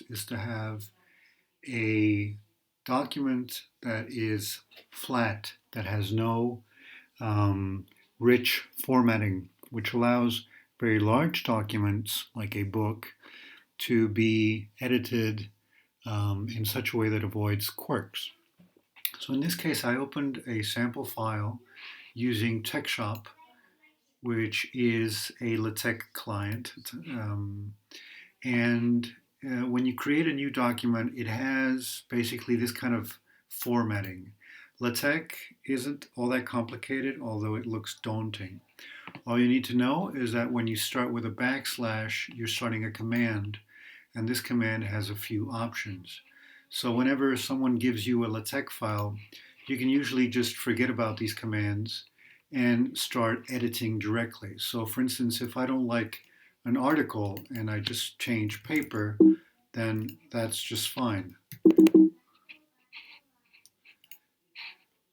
is to have a document that is flat, that has no rich formatting, which allows very large documents like a book to be edited in such a way that avoids quirks. So in this case, I opened a sample file using TextShop, which is a LaTeX client. And when you create a new document, it has basically this kind of formatting. LaTeX isn't all that complicated, although it looks daunting. All you need to know is that when you start with a backslash, you're starting a command, and this command has a few options. So whenever someone gives you a LaTeX file, you can usually just forget about these commands and start editing directly. So for instance, if I don't like an article and I just change paper, then that's just fine.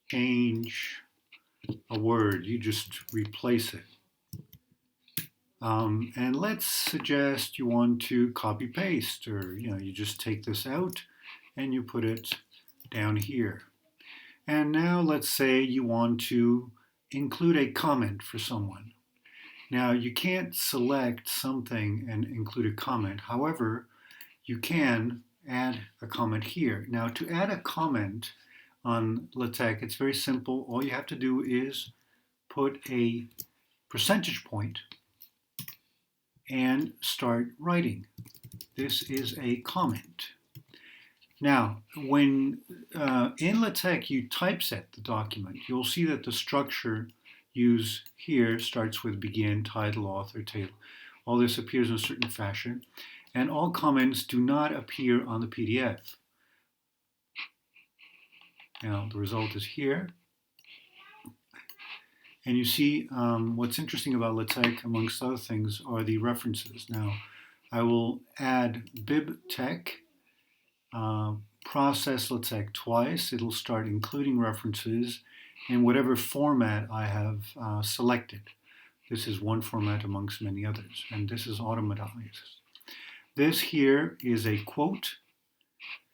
Change a word, you just replace it. And let's suggest you want to copy paste, or you just take this out and you put it down here. And now let's say you want to include a comment for someone. Now you can't select something and include a comment. However, you can add a comment here. Now to add a comment on LaTeX, it's very simple. All you have to do is put a percentage point and start writing. This is a comment. Now, when in LaTeX you typeset the document, you'll see that the structure used here starts with begin, title, author, table. All this appears in a certain fashion, and all comments do not appear on the PDF. Now, the result is here. And you see what's interesting about LaTeX, amongst other things, are the references. Now, I will add bibtex, process LaTeX twice. It'll start including references in whatever format I have selected. This is one format amongst many others, and this is automatized. This here is a quote.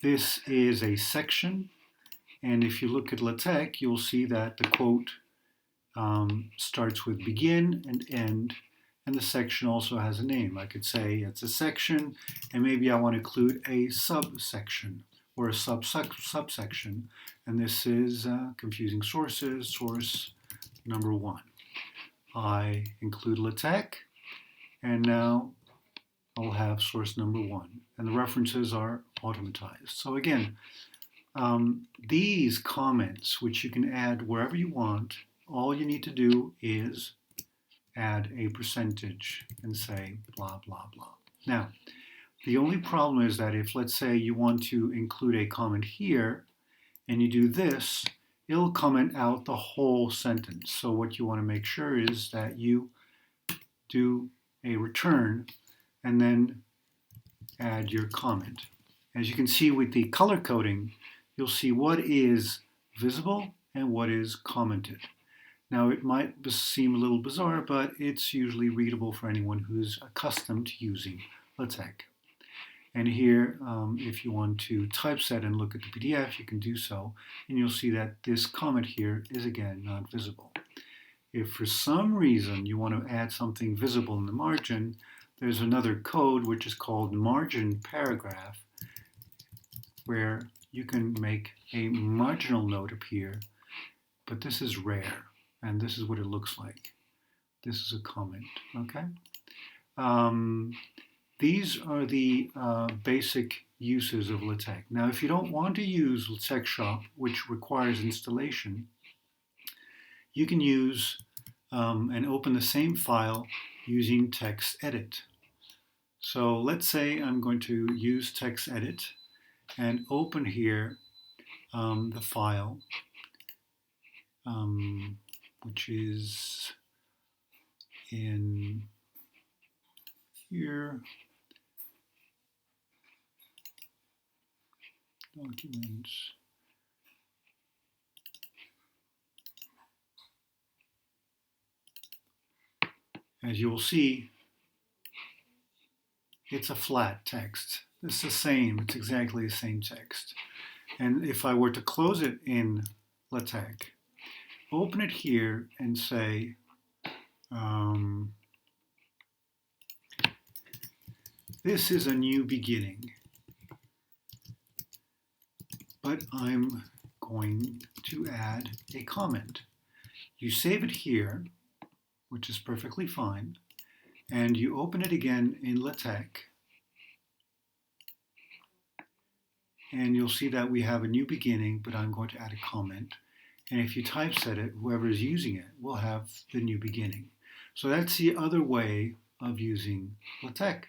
This is a section, and if you look at LaTeX, you'll see that the quote starts with begin and end, and the section also has a name. I could say it's a section, and maybe I want to include a subsection or a subsection, and this is confusing sources, source number 1. I include LaTeX, and now I'll have source number 1, and the references are automatized. So again, these comments, which you can add wherever you want, all you need to do is add a percentage and say blah, blah, blah. Now, the only problem is that if, let's say, you want to include a comment here and you do this, it'll comment out the whole sentence. So what you want to make sure is that you do a return and then add your comment. As you can see with the color coding, you'll see what is visible and what is commented. Now it might seem a little bizarre, but it's usually readable for anyone who's accustomed to using LaTeX. And here, if you want to typeset and look at the PDF, you can do so, and you'll see that this comment here is again not visible. If for some reason you want to add something visible in the margin, there's another code which is called margin paragraph, where you can make a marginal note appear, but this is rare. And this is what it looks like. This is a comment, okay? These are the basic uses of LaTeX. Now, if you don't want to use TextShop, which requires installation, you can use and open the same file using TextEdit. So let's say I'm going to use TextEdit and open here the file, which is in here, documents. As you will see, it's a flat text. It's the same, it's exactly the same text. And if I were to close it in LaTeX, open it here and say, this is a new beginning, but I'm going to add a comment. You save it here, which is perfectly fine, and you open it again in LaTeX, and you'll see that we have a new beginning, but I'm going to add a comment. And if you typeset it, whoever is using it will have the new beginning. So that's the other way of using LaTeX.